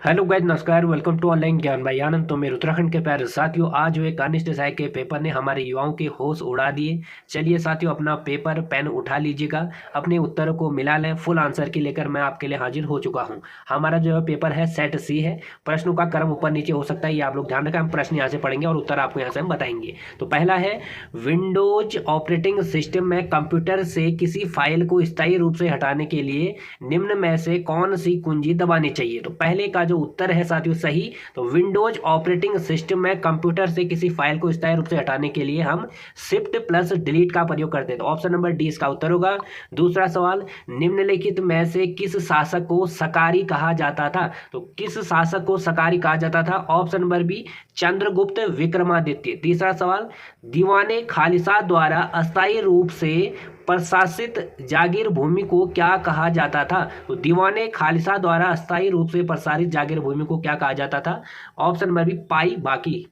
Hello guys, नमस्कार। Welcome to online ज्ञान भाई आनंद। तो मेरे उत्तराखंड के प्यारे साथियों, आज जो एक अनिष्ट सहायक के पेपर ने हमारे युवाओं के होश उड़ा दिए। चलिए साथियों, अपना पेपर पेन उठा लीजिएगा, अपने उत्तरों को मिला लें। फुल आंसर की लेकर मैं आपके लिए हाजिर हो चुका हूं। हमारा जो है पेपर है सेट सी है। प्रश्नों का क्रम ऊपर नीचे हो सकता है, ये आप लोग ध्यान रखें। हम प्रश्न यहाँ से पढ़ेंगे और उत्तर आपको यहाँ से हम बताएंगे। तो पहला है, विंडोज ऑपरेटिंग सिस्टम में कंप्यूटर से किसी फाइल को स्थायी रूप से हटाने के लिए निम्न में से कौन सी कुंजी दबानी चाहिए। तो पहले का जो उत्तर है साथियों सही। तो विंडोज ऑपरेटिंग सिस्टम में कंप्यूटर से किसी फाइल को स्थायी रूप से हटाने के लिए हम शिफ्ट प्लस डिलीट का प्रयोग करते हैं। तो ऑप्शन नंबर डी इसका उत्तर होगा। दूसरा सवाल, निम्नलिखित में से किस शासक को सकारी कहा जाता था। तो किस शासक को सकारी कहा जाता था। Option number B, Chandragupta Vikramaditya. तीसरा सवाल, दीवाने खालिसा द्वारा अस्थायी रूप से प्रशासित जागीर भूमि को क्या कहा जाता था। तो दीवाने खालिसा द्वारा अस्थायी रूप से प्रसारित जागीर भूमि को क्या कहा जाता था। ऑप्शन नंबर बी, पाई बाकी।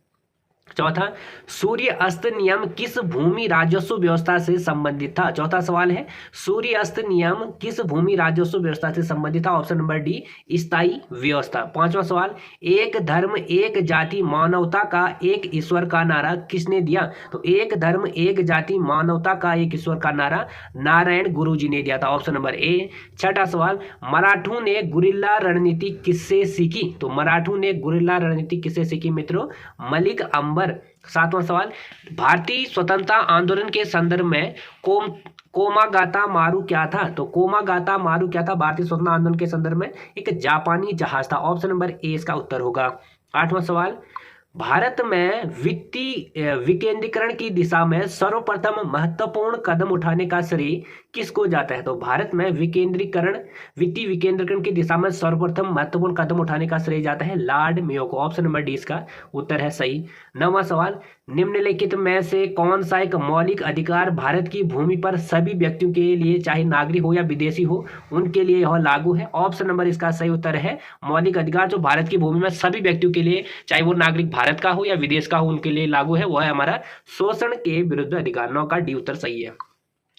चौथा, सूर्य अस्त नियम किस भूमि राजस्व व्यवस्था से संबंधित था। चौथा सवाल है, सूर्य अस्त नियम किस भूमि राजस्व व्यवस्था से संबंधित था। ऑप्शन नंबर डी, स्थायी व्यवस्था। पांचवा सवाल, एक धर्म एक जाति मानवता का एक ईश्वर का नारा किसने दिया। तो एक धर्म एक जाति मानवता का एक ईश्वर का नारा नारायण गुरु जी ने दिया था। ऑप्शन नंबर ए। छठा सवाल, मराठों ने गुरिल्ला रणनीति किससे सीखी। तो मराठों ने गुरिल्ला रणनीति किससे सीखी मित्रों, मलिक अंबर। सातवां सवाल, भारतीय स्वतंत्रता आंदोलन के संदर्भ में कोमागाता मारू क्या था। तो कोमागाता मारू क्या था भारतीय स्वतंत्रता आंदोलन के संदर्भ में, एक जापानी जहाज था। ऑप्शन नंबर ए इसका उत्तर होगा। आठवां सवाल, भारत में वित्तीय विकेंद्रीकरण की दिशा में सर्वप्रथम महत्वपूर्ण कदम उठाने का श्रेय किसको जाता है। तो भारत में वित्तीय विकेंद्रीकरण की दिशा में सर्वप्रथम महत्वपूर्ण कदम उठाने का श्रेय जाता है लॉर्ड मेयो को। ऑप्शन नंबर डी इसका उत्तर है सही। नौवां सवाल, निम्नलिखित में से कौन सा एक मौलिक अधिकार भारत की भूमि पर सभी व्यक्तियों के लिए, चाहे नागरिक हो या विदेशी हो, उनके लिए यह लागू है। ऑप्शन नंबर इसका सही उत्तर है मौलिक अधिकार जो भारत की भूमि में सभी व्यक्तियों के लिए, चाहे वो नागरिक भारत का हो या विदेश का हो, उनके लिए लागू है। वह है हमारा शोषण के विरुद्ध अधिकार। 9 का डी उत्तर सही है।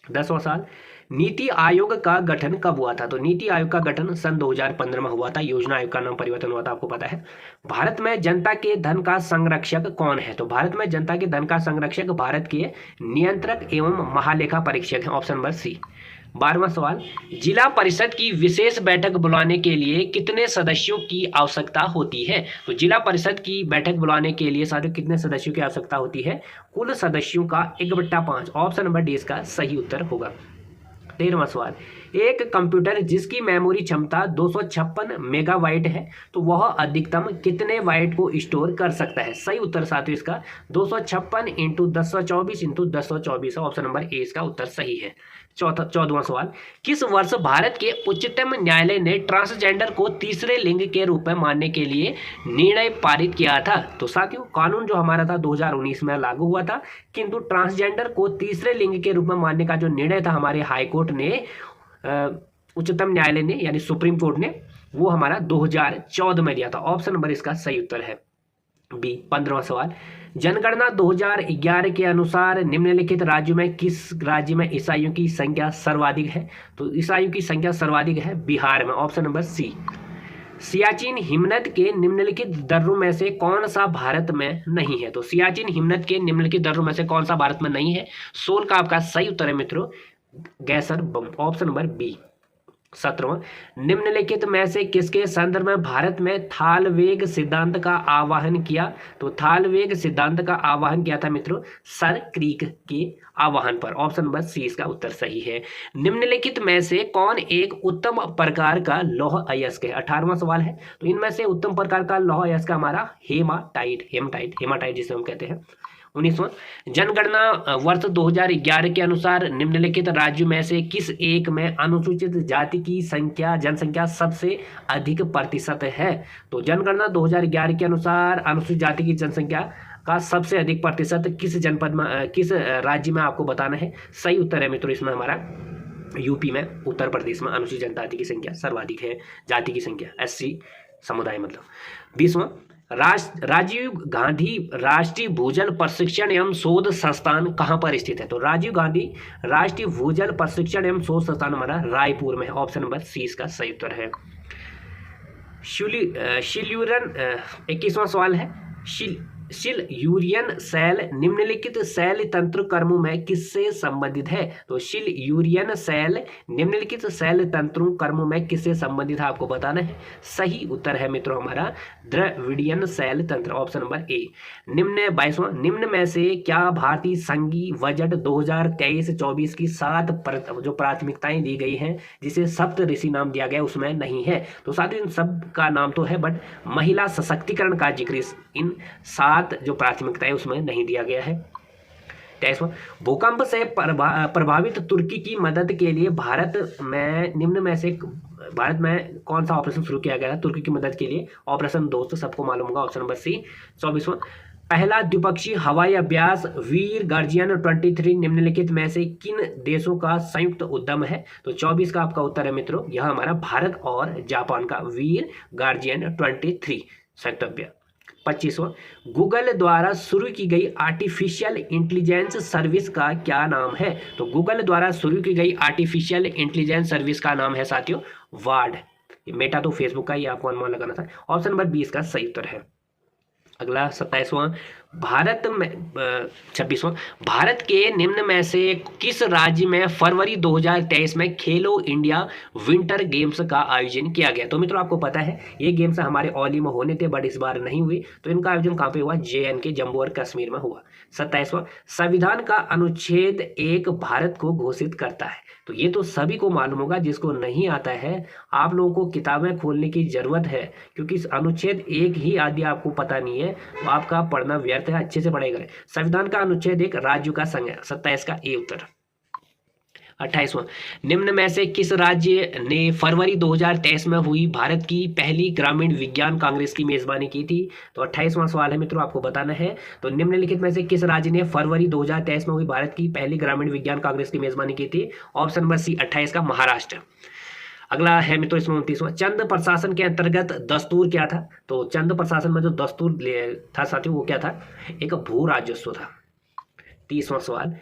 10वां सवाल, नीति आयोग का गठन कब हुआ था। तो नीति आयोग का गठन सन 2015 में हुआ था। योजना आयोग का नाम परिवर्तन हुआ था, आपको पता है। भारत में जनता के धन का संरक्षक कौन है। तो भारत में जनता के धन का संरक्षक भारत के नियंत्रक एवं महालेखा परीक्षक है। Option number C. 12वां सवाल, जिला परिषद की विशेष बैठक बुलाने के लिए कितने सदस्यों की आवश्यकता होती है। तो जिला परिषद की बैठक बुलाने के लिए साथियों कितने सदस्यों की आवश्यकता होती है, कुल सदस्यों का 1/5। ऑप्शन नंबर डी इसका सही उत्तर होगा। 13वां सवाल, एक कंप्यूटर जिसकी मेमोरी क्षमता 256 मेगाबाइट है, तो वह अधिकतम कितने बाइट को स्टोर कर सकता है। सही उत्तर साथियों इसका 256 into 1024 into 1024। Option number A इसका उत्तर सही है। 14वां सवाल, किस वर्ष भारत के उच्चतम न्यायालय ने ट्रांसजेंडर को तीसरे लिंग के रूप में मानने के लिए निर्णय पारित किया था। तो साथियों कानून जो हमारा था 2019 में लागू हुआ था, किंतु ट्रांसजेंडर को तीसरे लिंग के रूप में मानने का जो निर्णय था हमारे हाईकोर्ट ने, उच्चतम न्यायालय ने यानी सुप्रीम कोर्ट ने, वो हमारा 2014 में लिया था। ऑप्शन नंबर इसका सही उत्तर है बी। 15वां सवाल, जनगणना 2011 के अनुसार निम्नलिखित राज्यों में किस राज्य में ईसाइयों की संख्या सर्वाधिक है। तो ईसाइयों की संख्या सर्वाधिक है बिहार में। Option number C. सियाचिन हिमनद के निम्नलिखित दर्रों में से कौन सा भारत में नहीं है। तो सियाचिन हिमनद के निम्नलिखित दर्रों में से कौन सा भारत में नहीं है। 16 का आपका सही उत्तर है मित्रों गैसर बम। Option number B. 17वां, निम्नलिखित में से किसके संदर्भ में भारत में थालवेग सिद्धांत का आह्वान किया। तो थालवेग सिद्धांत का आह्वान किया था मित्रों सर क्रीक के आह्वान पर। ऑप्शन नंबर सी इसका उत्तर सही है। निम्नलिखित में से कौन एक उत्तम प्रकार का लौह अयस्क है। 18वां सवाल है, तो इनमें से उत्तम प्रकार का लौह अयस्क हमारा हेमाटाइट जिसे हम कहते हैं। 19वां, जनगणना वर्ष 2011 के अनुसार निम्नलिखित राज्यों में से किस एक में अनुसूचित जाति की जनसंख्या सबसे अधिक प्रतिशत है। तो जनगणना 2011 के अनुसार अनुसूचित जाति की जनसंख्या का सबसे अधिक प्रतिशत किस जनपद में, किस राज्य में आपको बताना है। सही उत्तर है मित्रों इसमें हमारा यूपी में, उत्तर प्रदेश में अनुसूचित जनजाति की संख्या सर्वाधिक है, जाति की संख्या एससी समुदाय मतलब। 20वां, राजीव गांधी राष्ट्रीय भूजल प्रशिक्षण एवं शोध संस्थान कहाँ पर स्थित है। तो राजीव गांधी राष्ट्रीय भूजल प्रशिक्षण एवं शोध संस्थान हमारा रायपुर में है। ऑप्शन नंबर सी इसका सही उत्तर है। शिल्यूरन 21वां सवाल है, शिल्यूरियन सेल निम्नलिखित सेल तंत्र कर्मों में किससे संबंधित है? तो शिल्यूरियन सेल निम्नलिखित सेल तंत्रों कर्मों में किससे संबंधित है आपको बताना है। सही उत्तर है मित्रों हमारा द्रविडियन सेल तंत्र, ऑप्शन नंबर ए। 22वां, निम्न में से क्या भारतीय संघीय बजट 2023-24 की 7 जो प्राथमिकताएं दी गई हैं जिसे सप्त ऋषि नाम दिया गया उसमें नहीं है? तो साथियों इन सब का नाम तो है बट महिला सशक्तिकरण का जिक्र इन 7 जो प्राथमिकताएं उसमें नहीं दिया गया है। 23वां, भूकंप से प्रभावित तुर्की की मदद के लिए भारत में कौन सा ऑपरेशन शुरू किया गया था तुर्की की मदद के लिए? ऑपरेशन दोस्त, सबको मालूम होगा, ऑप्शन नंबर सी। 24वां, पहला द्विपक्षीय हवाई अभ्यास वीर गार्जियन 23 निम्नलिखित में से किन देशों का संयुक्त उद्यम है? तो 24 का आपका उत्तर है मित्रों, यह हमारा भारत और जापान का वीर गार्जियन 23 संयुक्त अभ्यास। 25वां, गूगल द्वारा शुरू की गई आर्टिफिशियल इंटेलिजेंस सर्विस का क्या नाम है? तो गूगल द्वारा शुरू की गई आर्टिफिशियल इंटेलिजेंस सर्विस का नाम है साथियों वार्ड। मेटा तो फेसबुक का ही आपको अनुमान लगाना था, ऑप्शन नंबर 20 का सही उत्तर है। अगला 27वां, 26वां, भारत के निम्न में से किस राज्य में फरवरी 2023 में खेलो इंडिया विंटर गेम्स का आयोजन किया गया? तो मित्रों आपको पता है ये गेम्स हमारे औली में होने थे बट इस बार नहीं हुए, तो इनका आयोजन कहाँ पे हुआ? JNK जम्मू और कश्मीर में हुआ। 27वां, संविधान का अनुच्छेद 1 भारत को घोषित करता है। तो ये तो सभी को मालूम होगा, जिसको नहीं आता है आप लोगों को किताबें खोलने की जरूरत है, क्योंकि अनुच्छेद 1 ही आदि आपको पता नहीं है तो आपका पढ़ना व्यर्थ है, अच्छे से पढ़ेगा। संविधान का अनुच्छेद 1 राज्यों का संघ है, 27 का ए उत्तर। 28वां, निम्न में से किस राज्य ने फरवरी 2023 में हुई भारत की पहली ग्रामीण विज्ञान कांग्रेस की मेजबानी की थी? तो 28वां सवाल है मित्रों, आपको बताना है। तो निम्नलिखित में से किस राज्य ने फरवरी 2023 में हुई भारत की पहली ग्रामीण विज्ञान कांग्रेस की मेजबानी की थी? ऑप्शन नंबर सी 28 का महाराष्ट्र। अगला है मित्रों इसमें 29वां, चंद प्रशासन के अंतर्गत दस्तूर क्या था? तो चंद प्रशासन में जो दस्तूर था साथियों वो क्या था? एक भू राजस्व था। 30वां सवाल,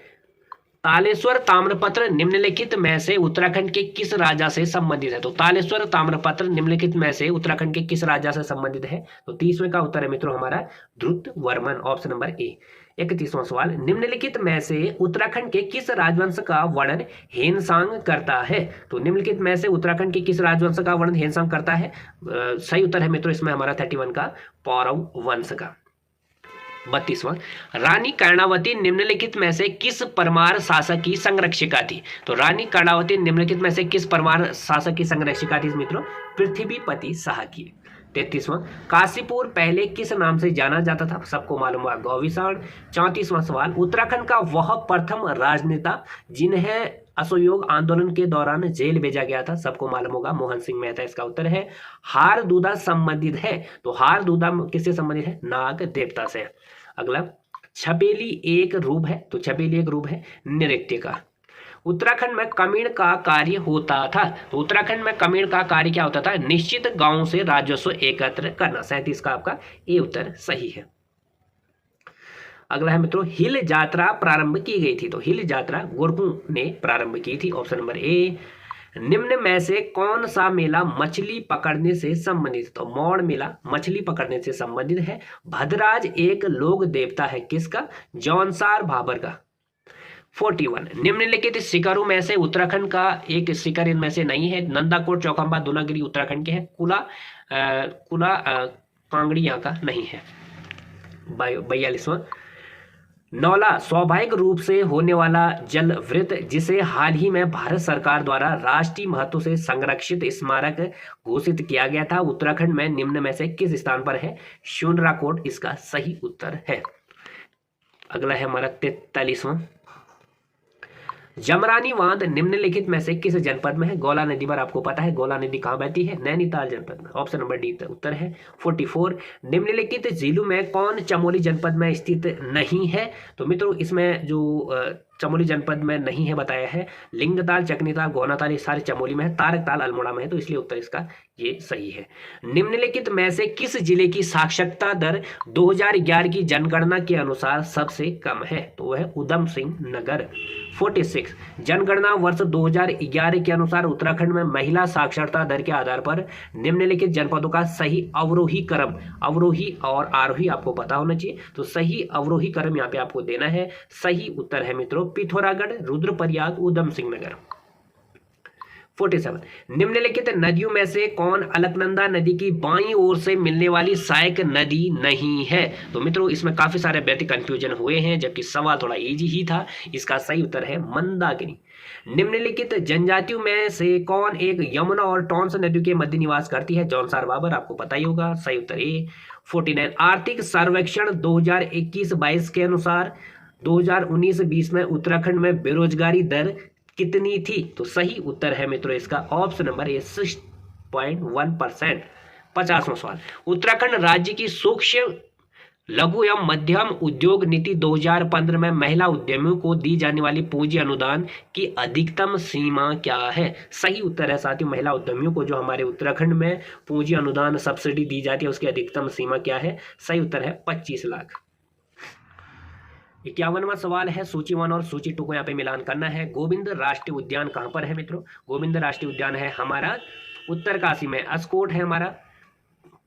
तालेश्वर ताम्रपत्र निम्नलिखित में से उत्तराखंड के किस राजा से संबंधित है? तो तालेश्वर ताम्रपत्र निम्नलिखित में से उत्तराखंड के किस राजा से संबंधित है? तो 30वें का उत्तर है मित्रों हमारा द्रुत वर्मन, ऑप्शन नंबर ए। 31वां सवाल, निम्नलिखित में से उत्तराखंड के किस राजवंश का वर्णन हेनसांग करता है? तो निम्नलिखित में से उत्तराखंड के किस राजवंश का वर्णन हेनसांग करता है? सही उत्तर है मित्रों इसमें हमारा 31 का पौरव वंश का। 32वां, रानी कर्णावती निम्नलिखित में से किस परमार शासक की संरक्षिका थी? तो रानी कर्णावती निम्नलिखित में से किस परमार शासक की संरक्षिका थी मित्रों? पृथ्वीपति शाह की। 33वां, काशीपुर पहले किस नाम से जाना जाता था? सबको मालूम हुआ गौविसाण। 34वां सवाल, उत्तराखंड का वह प्रथम राजनेता जिन्हें असहयोग आंदोलन के दौरान जेल भेजा गया था? सबको मालूम होगा मोहन सिंह मेहता। इसका उत्तर है हारदूदा संबंधित है। तो हारदूदा किससे संबंधित है? नाग देवता से। अगला, छबेली एक रूप है। तो छबेली एक रूप है नृत्य का। उत्तराखंड में कमीण का कार्य होता था। तो उत्तराखंड में कमीण का कार्य क्या होता था? निश्चित गांव से राजस्व एकत्र करना। 37 का आपका ए उत्तर सही है। अगला है मित्रों, हिल यात्रा प्रारंभ की गई थी। तो हिल यात्रा गोरखों ने प्रारंभ की थी, ऑप्शन नंबर ए। निम्न में से कौन सा मेला मछली पकड़ने से संबंधित? तो मौड़ मेला मछली पकड़ने से संबंधित है। भद्राज एक लोक देवता है, किसका? जौनसार भाबर का। 41, निम्नलिखित शिखरों में से उत्तराखंड का एक शिखर इनमें से नहीं है। नंदाकोट चौखंबा दूनागिरी उत्तराखंड के हैं। कुला कांगड़ी यहाँ का नहीं है। 42वां, नौला स्वाभाविक रूप से होने वाला जल वृत्त जिसे हाल ही में भारत सरकार द्वारा राष्ट्रीय महत्व से संरक्षित स्मारक घोषित किया गया था, उत्तराखंड में निम्न में से किस स्थान पर है? शून्यराकोट इसका सही उत्तर है। अगला है हमारा 43वां, जमरानी बांध निम्नलिखित में से किस जनपद में है? गौला नदी पर आपको पता है गौला नदी कहाँ बहती है? नैनीताल जनपद में, ऑप्शन नंबर डी उत्तर है। 44, निम्नलिखित जिलों में कौन चमोली जनपद में स्थित नहीं है? तो मित्रों इसमें जो चमोली जनपद में नहीं है बताया है। लिंगताल, चकनीताल, गोनाताल ये सारे चमोली में है। तारकताल अल्मोड़ा में है, तो इसलिए उत्तर इसका ये सही है। निम्नलिखित में से किस जिले की साक्षरता दर 2011 की जनगणना के अनुसार सबसे कम है? तो वह है उधम सिंह नगर 46। जनगणना वर्ष 2011 के अनुसार उत्तराखंड में महिला साक्षरता दर के आधार पर निम्नलिखित जनपदों का सही अवरोही क्रम, अवरोही और आरोही आपको पता होना चाहिए, तो सही अवरोही क्रम यहाँ पे आपको देना है। सही उत्तर है मित्रों पिथौरागढ़, रुद्रप्रयाग, उधम सिंह नगर। 47। निम्नलिखित नदियों में से कौन अलकनंदा नदी की बाईं ओर से मिलने वाली सहायक नदी नहीं है? तो मित्रों इसमें काफी सारे व्यक्ति कंफ्यूजन हुए हैं, जबकि सवाल थोड़ा इजी ही था। इसका सही उत्तर है मंदाकिनी। निम्नलिखित जनजातियों में से कौन एक यमुना और टॉन्स नदियों के मध्य निवास करती है? जौनसार बाबर, आपको पता ही होगा। सही उत्तर ए। 49। आर्थिक सर्वेक्षण 2021-22 के अनुसार 2019-20 में उत्तराखंड में बेरोजगारी दर कितनी थी? तो सही उत्तर है मित्रों इसका ऑप्शन नंबर ए 6.1%। 50वां सवाल। उत्तराखंड राज्य की सूक्ष्म, लघु एवं मध्यम उद्योग नीति 2015 में महिला उद्यमियों को दी जाने वाली पूंजी अनुदान की अधिकतम सीमा क्या है? सही उत्तर है साथियों महिला उद्यमियों को जो हमारे उत्तराखंड में पूंजी अनुदान सब्सिडी दी जाती है उसकी अधिकतम सीमा क्या है? सही उत्तर है 25 लाख। 51वां सवाल है, सूची 1 और सूची 2 को यहाँ पे मिलान करना है। गोविंद राष्ट्रीय उद्यान कहाँ पर है मित्रों? गोविंद राष्ट्रीय उद्यान है हमारा उत्तरकाशी में, अस्कोट है हमारा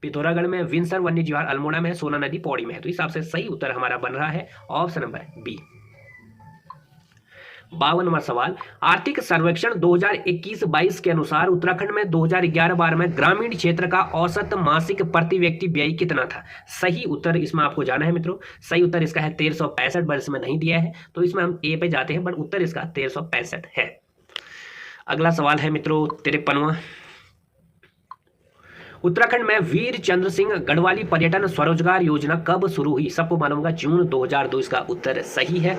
पिथौरागढ़ में, विंसर वन्य जीव अल्मोड़ा में है, सोना नदी पौड़ी में है। तो इस हिसाब से सही उत्तर हमारा बन रहा है ऑप्शन नंबर बी। 52वां सवाल। आर्थिक सर्वेक्षण 2021-22 के अनुसार उत्तराखंड में 2011-12 में ग्रामीण क्षेत्र का औसत मासिक प्रति व्यक्ति व्यय कितना था? सही उत्तर इसमें आपको जाना है मित्रों। सही उत्तर इसका है 1365, बट इसमें नहीं दिया है तो इसमें हम ए पे जाते हैं, बट उत्तर इसका 1365 है। अगला सवाल है मित्रों 53वां। उत्तराखंड में वीर चंद्र सिंह गढ़वाली पर्यटन स्वरोजगार योजना कब शुरू हुई? सबको मालूम होगा जून 2002, इसका उत्तर सही है।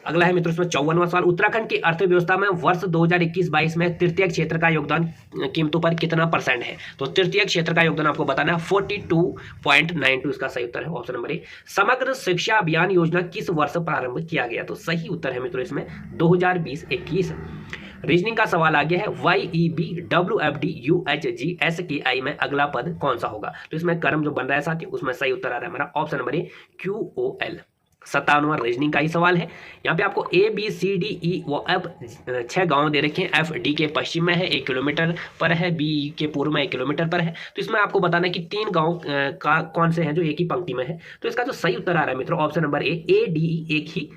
अगला है मित्रों इसमें 54वां सवाल। उत्तराखंड की अर्थव्यवस्था में वर्ष 2021-22 में तृतीय क्षेत्र का योगदान कीमतों पर कितना % है? तो तृतीय क्षेत्र का योगदान आपको बताना है 42.92, इसका सही उत्तर है ऑप्शन नंबर ए। समग्र शिक्षा अभियान योजना किस वर्ष प्रारंभ किया गया? तो सही उत्तर है मित्रों इसमें 2020-21। रीजनिंग का सवाल आ गया है, YEB WFD UHG SKI में अगला पद कौन सा होगा? तो इसमें क्रम जो बन रहा है साथियों उसमें सही उत्तर आ रहा है हमारा ऑप्शन नंबर ए QOL। 57वां रीजनिंग का ही सवाल है। यहाँ पे आपको ABCDE व F 6 गांव दे रखे हैं। F D के पश्चिम में है 1 किलोमीटर पर है, B के पूर्व में 1 किलोमीटर पर है। तो इसमें आपको बताना है कि 3 गांव का कौन से हैं जो एक ही पंक्ति में है। तो इसका जो सही उत्तर आ रहा है मित्रों ऑप्शन नंबर ए ADE, एक ही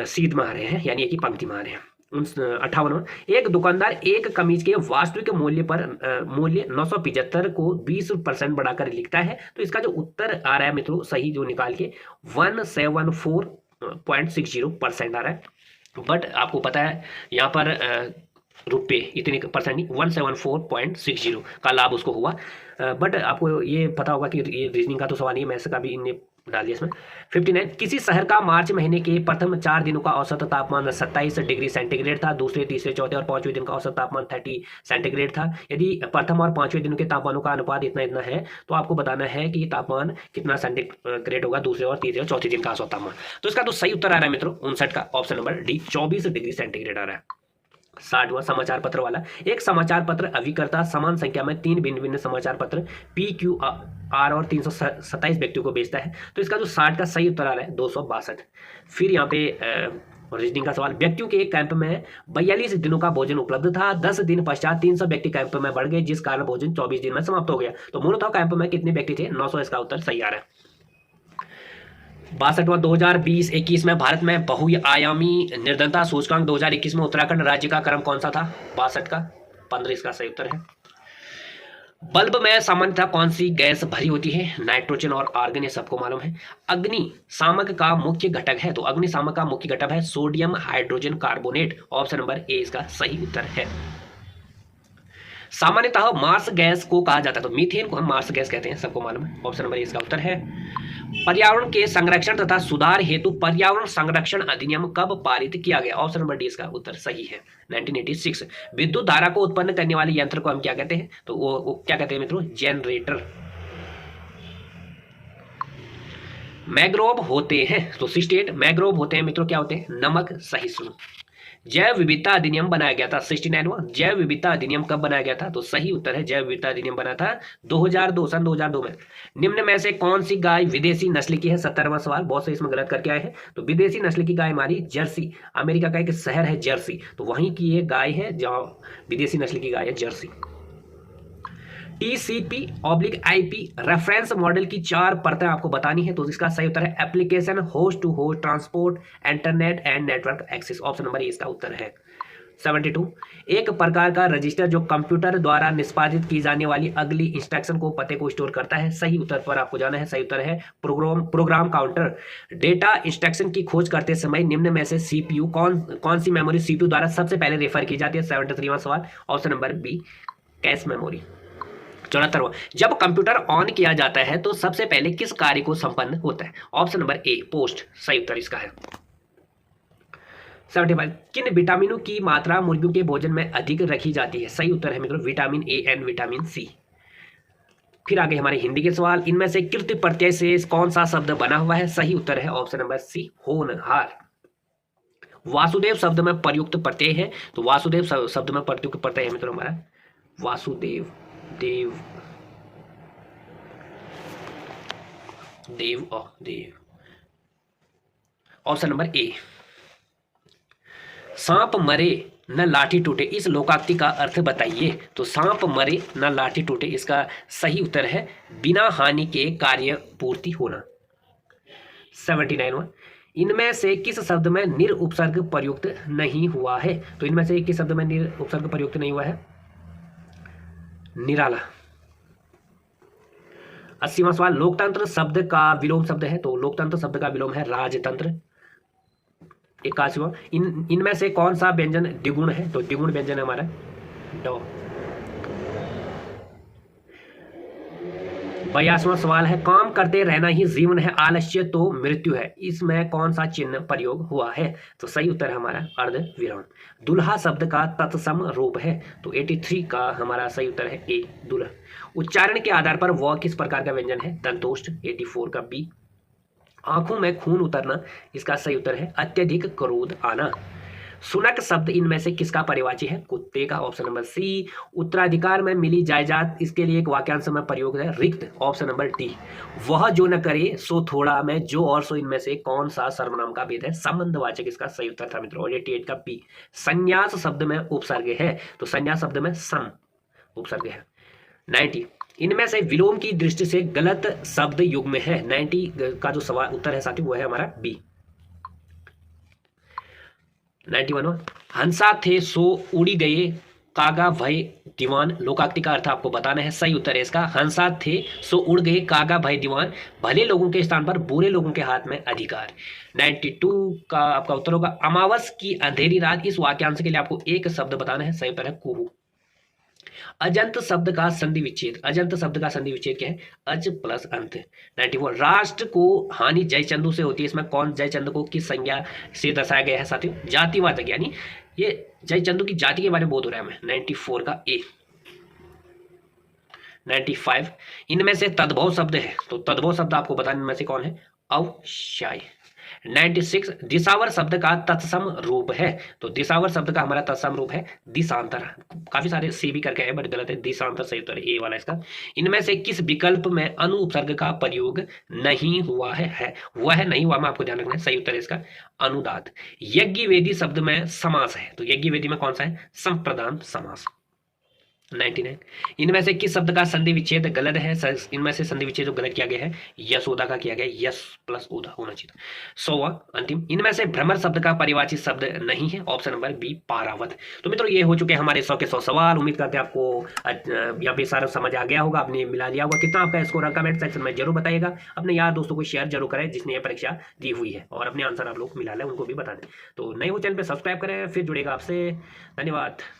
सीध में आ रहे हैं, यानी एक ही पंक्ति में आ रहे हैं। 58वां। एक दुकानदार एक कमीज के वास्तविक मूल्य 975 को 20% बढ़ाकर लिखता है। तो इसका जो उत्तर आ रहा है मित्रों सही जो निकाल के 174.60% आ रहा है। बट आपको पता है यहाँ पर रुपये इतने परसेंट नहीं, 174.60 का लाभ उसको हुआ। बट आपको ये पता होगा कि ये रीजनिंग का तो सवाल नहीं है, मैथ्स का भी इन्हें डाल दिया इसमें। 59। किसी शहर का मार्च महीने के प्रथम 4 दिनों का औसत तापमान 27 डिग्री सेंटीग्रेड था। दूसरे, तीसरे, चौथे और 5वें दिन का औसत तापमान 30 सेंटीग्रेड था। यदि प्रथम और 5वें दिनों के तापमानों का अनुपात इतना इतना है तो आपको बताना है कि तापमान कितना सेंटीग्रेड होगा दूसरे और तीसरे और चौथे दिन का औसत तापमान। तो इसका तो सही उत्तर आ रहा है मित्रों 59 का option number D 24 degree centigrade आ रहा है। 60वां समाचार पत्र वाला। एक समाचार पत्र अभिकर्ता समान संख्या में 3 भिन्न भिन्न समाचार पत्र PQR और 327 व्यक्तियों को बेचता है। तो इसका जो 60 का सही उत्तर आ रहा है 262। फिर यहाँ पे रीजनिंग का सवाल। व्यक्तियों के एक कैंप में 42 दिनों का भोजन उपलब्ध था। 10 दिन पश्चात 300 व्यक्ति कैंप में बढ़ गए, जिस कारण भोजन 24 दिन में समाप्त हो गया। तो मूलतः कैंप में कितने व्यक्ति थे? 900, इसका उत्तर सही आ रहा है। 62वां। 2020-21 में भारत में बहुआयामी निर्धनता सूचकांक 2021 में उत्तराखंड राज्य का क्रम कौन सा था? 62 का 15, इसका सही उत्तर है। बल्ब में सामान्यतः कौन सी गैस भरी होती है? नाइट्रोजन और आर्गन, ये सबको मालूम है। अग्निशामक का मुख्य घटक है, तो अग्निशामक का मुख्य घटक है sodium hydrogen carbonate. Option number A इसका सही उत्तर है। सामान्यतः मार्स गैस को कहा जाता है, तो मीथेन को हम मार्स गैस कहते हैं, सबको मालूम है। ऑप्शन नंबर ए इसका उत्तर है। पर्यावरण के संरक्षण तथा सुधार हेतु पर्यावरण संरक्षण अधिनियम कब पारित किया गया? ऑप्शन नंबर डी इसका उत्तर सही है 1986। विद्युत धारा को उत्पन्न करने वाले यंत्र को हम क्या कहते हैं? तो वो क्या कहते हैं मित्रों? जनरेटर। मैंग्रोव होते हैं, तो 68 मैंग्रोव होते हैं मित्रों, क्या होते हैं, नमक सहिष्णु। जैव विविधता अधिनियम बनाया गया था 69वां। जैव विविधता अधिनियम कब बनाया गया था, तो सही उत्तर है जैव विविधता अधिनियम बना था 2002 सन 2002 में। निम्न में से कौन सी गाय विदेशी नस्ल की है, 70वां सवाल, बहुत से इसमें गलत करके आए हैं। तो विदेशी नस्ल की गाय हमारी जर्सी, अमेरिका का एक शहर है जर्सी, तो वहीं की ये गाय है जहाँ विदेशी नस्ल की गाय है जर्सी। TCP/IP रेफरेंस मॉडल की 4 परतें आपको बतानी है, तो इसका सही उत्तर है application, host to host, transport, internet and network access. Option number A इसका उत्तर है। 72 एक प्रकार का रजिस्टर जो कंप्यूटर द्वारा निष्पादित की जाने वाली अगली इंस्ट्रक्शन को पते को स्टोर करता है। सही उत्तर पर आपको जाना है, सही उत्तर है प्रोग्राम काउंटर। डेटा इंस्ट्रक्शन की खोज करते समय निम्न में से सीपीयू कौन सी मेमोरी सीपीयू द्वारा सबसे पहले रेफर की जाती है, 73वां सवाल, option number B cache memory. 74वां जब कंप्यूटर ऑन किया जाता है तो सबसे पहले किस कार्य को संपन्न होता है, ऑप्शन नंबर ए पोस्ट, सही उत्तर इसका है। 75 किन विटामिनों की मात्रा मुर्गियों के भोजन में अधिक रखी जाती है, सही उत्तर है मित्रों vitamin A and vitamin C. फिर आगे हमारे हिंदी के सवाल, इनमें से कृत प्रत्यय से कौन सा शब्द बना हुआ है, सही उत्तर है ऑप्शन नंबर सी होनहार। वासुदेव शब्द में प्रयुक्त प्रत्यय है, तो वासुदेव शब्द में प्रयुक्त प्रत्यय है मित्रों हमारा वासुदेव, देव, देव और देव, ऑप्शन नंबर ए। सांप मरे न लाठी टूटे, इस लोकाक्ति का अर्थ बताइए, तो सांप मरे न लाठी टूटे इसका सही उत्तर है बिना हानि के कार्य पूर्ति होना। 79वां इनमें से किस शब्द में निर उपसर्ग प्रयुक्त नहीं हुआ है, तो इनमें से किस शब्द में निर उपसर्ग प्रयुक्त नहीं हुआ है, निराला। 80वां सवाल लोकतंत्र शब्द का विलोम शब्द है, तो लोकतंत्र शब्द का विलोम है राजतंत्र। 81वां इनमें से कौन सा व्यंजन द्विगुण है, तो द्विगुण व्यंजन है हमारा डॉ। 82वां सवाल है काम करते रहना ही जीवन है, आलस्य तो मृत्यु है, इसमें कौन सा चिन्ह प्रयोग हुआ है, तो सही उत्तर है हमारा अर्ध विराम। दुल्हा शब्द का तत्सम रूप है, तो 83 का हमारा सही उत्तर है ए दुल्हा। उच्चारण के आधार पर वह किस प्रकार का व्यंजन है, दंतोष्ठ, 84 का बी। आंखों में खून उतरना, इसका सही उत्तर है अत्यधिक क्रोध आना। सुनक शब्द इनमें से किसका पर्यायवाची है, कुत्ते का, ऑप्शन नंबर सी। उत्तराधिकार में मिली जायदाद, इसके लिए एक वाक्यांश में प्रयोग है रिक्त, ऑप्शन नंबर डी। वह जो न करे सो थोड़ा में जो और सो, इनमें से कौन सा सर्वनाम का भेद है, संबंधवाचक, इसका सही उत्तर था मित्रों 88 का बी। संन्यास शब्द में उपसर्ग है, तो संन्यास शब्द में सम उपसर्ग है। 90 इनमें से विलोम की दृष्टि से गलत शब्द युग्म है, 90 का जो सवाल उत्तर है साथी वो है हमारा बी। 91 हंसा थे सो उड़ी गए कागा भय दीवान, लोकाक्ति का अर्थ आपको बताना है, सही उत्तर है इसका हंसा थे सो उड़ गए कागा भय दीवान, भले लोगों के स्थान पर बुरे लोगों के हाथ में अधिकार। 92 का आपका उत्तर होगा अमावस की अंधेरी रात, इस वाक्यांश के लिए आपको एक शब्द बताना है, सही उत्तर है कुहू। अजंत शब्द का संधि विच्छेद, अजंत शब्द का संधि विच्छेद क्या है, अज प्लस अंत। 94 राष्ट्र को हानि जयचंदू से होती है, इसमें कौन जयचंद को किस संज्ञा से दर्शाया गया है साथियों, जातिवाचक, यानी ये जयचंदू की जाति के बारे में बोध हो रहा है हमें, 94 का ए। 95 इनमें से तद्भव शब्द है, तो तद्भव शब्द आपको बताने में से कौन है, अवशाय। 96 दिशावर शब्द का तत्सम रूप है, तो दिशावर शब्द का हमारा तत्सम रूप है दिशांतर, काफी सारे सी भी करके है बट गलत है, दिशांतर सही उत्तर है ए वाला इसका। इनमें से किस विकल्प में अनु उपसर्ग का प्रयोग नहीं हुआ है वह है नहीं हुआ में आपको ध्यान रखना है, सही उत्तर है इसका अनुदात। यज्ञ वेदी शब्द में समास है, तो यज्ञ वेदी में कौन सा है, संप्रदान समास। 99 इनमें से किस शब्द का संधि विच्छेद गलत है, इनमें से संधि विच्छेद जो गलत किया गया है यशोदा का किया गया, यश प्लस उदा होना चाहिए। 100वां अंतिम इनमें से भ्रमर शब्द का परिवाची शब्द नहीं है, ऑप्शन नंबर बी पारावत। तो मित्रों ये हो चुके हैं हमारे 100 के 100 सवाल, उम्मीद करते हैं आपको यहाँ पे सारा समझ आ गया होगा, आपने मिला लिया होगा। कितना आपका स्कोर कमेंट सेक्शन में जरूर बताइएगा, अपने यार दोस्तों को शेयर जरूर करें जिसने ये परीक्षा दी हुई है, और अपने आंसर आप लोग मिला लें उनको भी बता दें। तो नए हो चैनल पर सब्सक्राइब करें, फिर जुड़ेगा आपसे, धन्यवाद।